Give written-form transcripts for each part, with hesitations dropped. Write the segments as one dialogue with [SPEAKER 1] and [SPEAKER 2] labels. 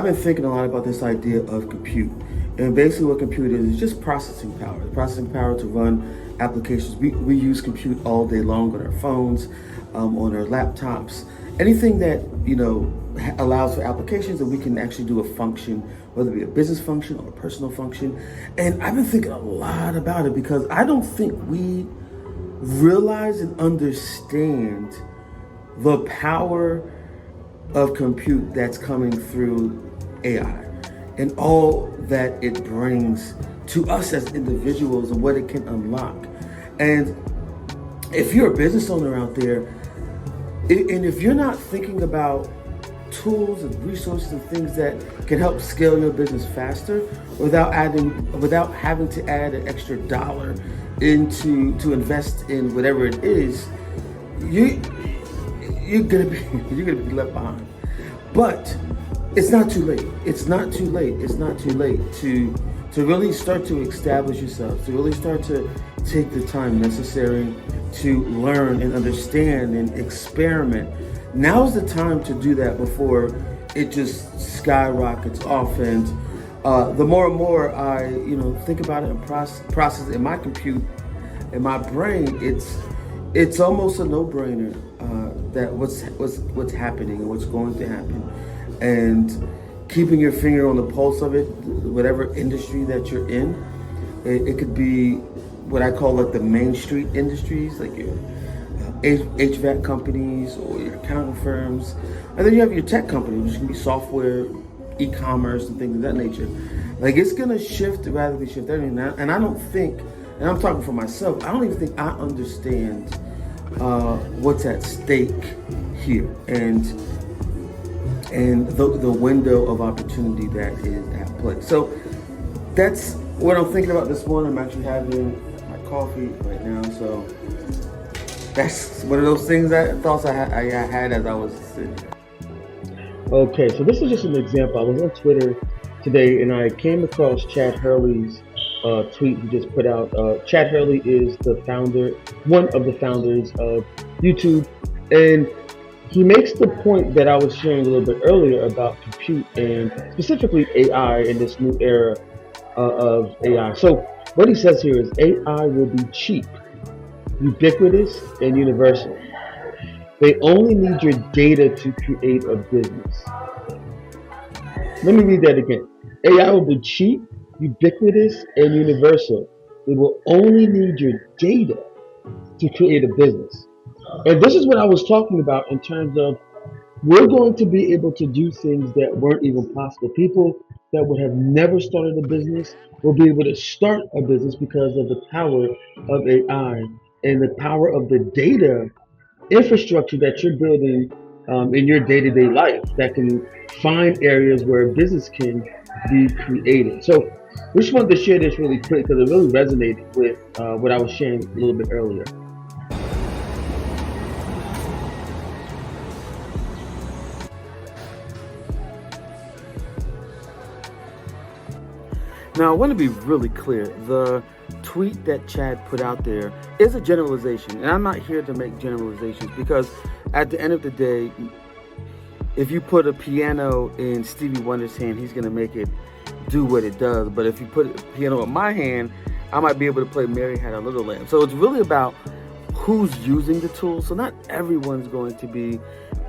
[SPEAKER 1] I've been thinking a lot about this idea of compute. And basically what compute is just processing power. Processing power to run applications. We use compute all day long on our phones, on our laptops. Anything that, allows for applications that we can actually do a function, whether it be a business function or a personal function. And I've been thinking a lot about it because I don't think we realize and understand the power of compute that's coming through AI and all that it brings to us as individuals and what it can unlock. And if you're a business owner out there, and if you're not thinking about tools and resources and things that can help scale your business faster without having to add an extra dollar to invest in whatever it is, you're gonna be left behind. But it's not too late. It's not too late. It's not too late to really start to establish yourself, to really start to take the time necessary to learn and understand and experiment. Now's the time to do that before it just skyrockets off. And the more and more I think about it and process it in my compute, in my brain, it's almost a no-brainer that what's happening and what's going to happen, and keeping your finger on the pulse of it, whatever industry that you're in. It could be what I call like the Main Street industries, like your HVAC companies or your accounting firms, and then you have your tech companies, which can be software, e-commerce, and things of that nature. Like, it's gonna radically shift everything. And I don't think, and I'm talking for myself, I don't even think I understand what's at stake here, and the window of opportunity that is at play. So that's what I'm thinking about this morning. I'm actually having my coffee right now, so that's one of those thoughts I had as I was sitting here.
[SPEAKER 2] Okay, so this is just an example. I was on Twitter today and I came across Chad Hurley's tweet he just put out. Chad Hurley is one of the founders of YouTube, and he makes the point that I was sharing a little bit earlier about compute and specifically AI in this new era of AI. So what he says here is AI will be cheap, ubiquitous, and universal. They only need your data to create a business. Let me read that again. AI will be cheap, ubiquitous, and universal. They will only need your data to create a business. And this is what I was talking about in terms of we're going to be able to do things that weren't even possible. People that would have never started a business will be able to start a business because of the power of AI and the power of the data infrastructure that you're building in your day-to-day life that can find areas where a business can be created. So we just wanted to share this really quick because it really resonated with what I was sharing a little bit earlier.
[SPEAKER 1] Now, I want to be really clear. The tweet that Chad put out there is a generalization, and I'm not here to make generalizations because at the end of the day, if you put a piano in Stevie Wonder's hand, he's going to make it do what it does. But if you put a piano in my hand, I might be able to play Mary Had a Little Lamb. So it's really about who's using the tool. So not everyone's going to be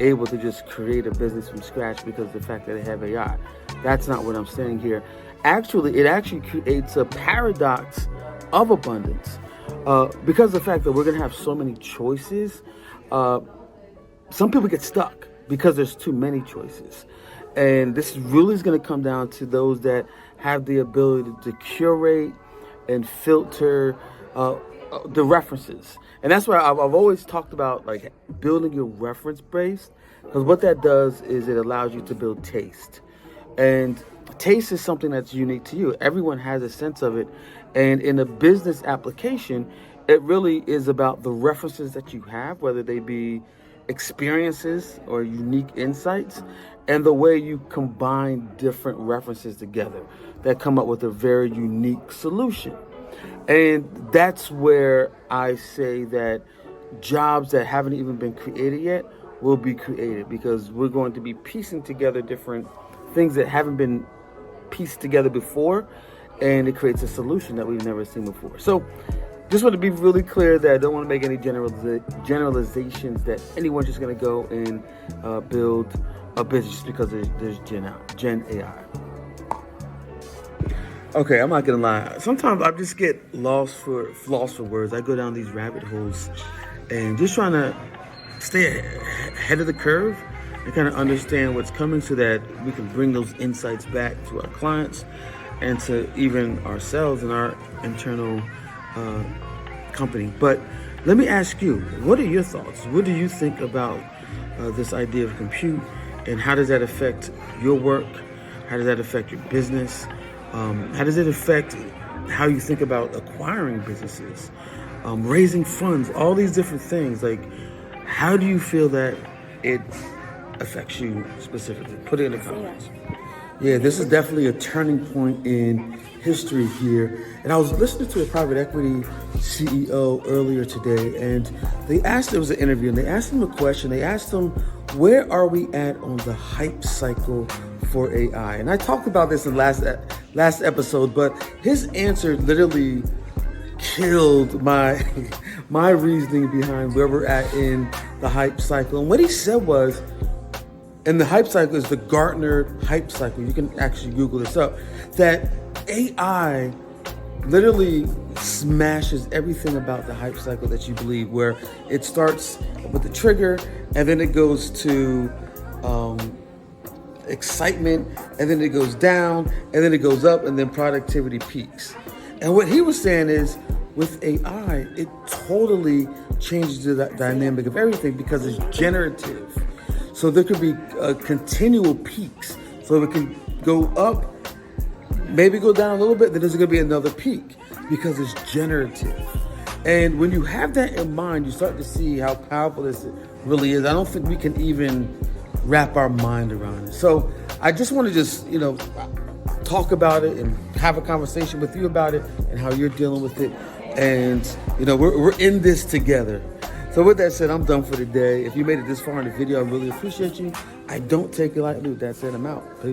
[SPEAKER 1] able to just create a business from scratch because of the fact that they have AI. That's not what I'm saying here. Actually, it actually creates a paradox of abundance because of the fact that we're going to have so many choices. Some people get stuck because there's too many choices. And this really is going to come down to those that have the ability to curate and filter the references. And that's why I've always talked about like building your reference base, because what that does is it allows you to build taste. And taste is something that's unique to you. Everyone has a sense of it. And in a business application, it really is about the references that you have, whether they be experiences or unique insights, and the way you combine different references together that come up with a very unique solution. And that's where I say that jobs that haven't even been created yet will be created, because we're going to be piecing together different things that haven't been pieced together before, and it creates a solution that we've never seen before. So just want to be really clear that I don't want to make any generalizations that anyone's just going to go and build a business just because there's Gen AI. Okay, I'm not gonna lie. Sometimes I just get lost for words. I go down these rabbit holes and just trying to stay ahead of the curve and kind of understand what's coming so that we can bring those insights back to our clients and to even ourselves and our internal company. But let me ask you, what are your thoughts? What do you think about this idea of compute, and how does that affect your work? How does that affect your business? How does it affect how you think about acquiring businesses, raising funds, all these different things? Like, how do you feel that it affects you specifically? Put it in the comments. Yeah, this is definitely a turning point in history here. And I was listening to a private equity CEO earlier today, and there was an interview, and they asked him a question. They asked him, where are we at on the hype cycle for AI? And I talked about this in last episode, but his answer literally killed my reasoning behind where we're at in the hype cycle. And what he said was, and the hype cycle is the Gartner hype cycle. You can actually Google this up. That AI literally smashes everything about the hype cycle that you believe, where it starts with the trigger, and then it goes to excitement, and then it goes down, and then it goes up, and then productivity peaks. And what he was saying is, with AI, it totally changes the dynamic of everything because it's generative. So there could be continual peaks. So it can go up, maybe go down a little bit, then there's going to be another peak because it's generative. And when you have that in mind, you start to see how powerful this really is. I don't think we can even wrap our mind around it. So I just want to talk about it and have a conversation with you about it and how you're dealing with it. And, we're in this together. So with that said, I'm done for today. If you made it this far in the video, I really appreciate you. I don't take it lightly. With that said, I'm out. Peace.